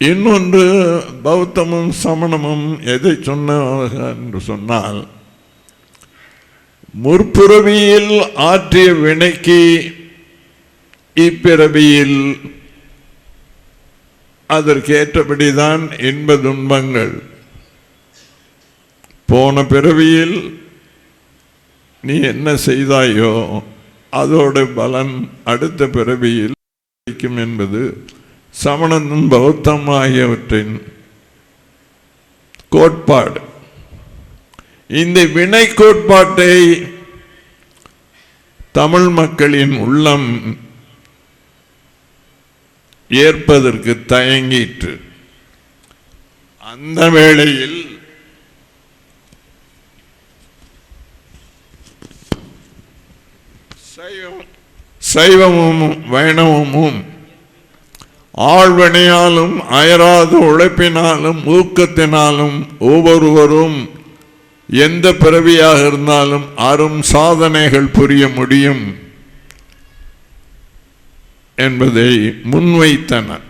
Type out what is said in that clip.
இன்னொன்று, பௌத்தமும் சமணமும் எதை சொன்னார்கள் என்று சொன்னால், முற்பிறவியில் ஆற்றிய வினைக்கு இப்பிறவியில் அதற்கேற்றபடிதான் இன்ப துன்பங்கள். போன பிறவியில் நீ என்ன செய்தாயோ அதோட பலன் அடுத்த பிறவியில் கிடைக்கும் என்பது சமணம் பௌத்தம் ஆகியவற்றின் கோட்பாடு. இந்த வினை கோட்பாட்டை தமிழ் மக்களின் உள்ளம் ஏற்பதற்கு தயங்கிற்று. அந்த வேளையில் சைவமும் வைணவமும் ஆழ்வினையாலும் அயராத உழைப்பினாலும் ஊக்கத்தினாலும் ஒவ்வொருவரும் எந்த பிறவியாக இருந்தாலும் அரும் சாதனைகள் புரிய முடியும் என்பதை முன்வைத்தனர்.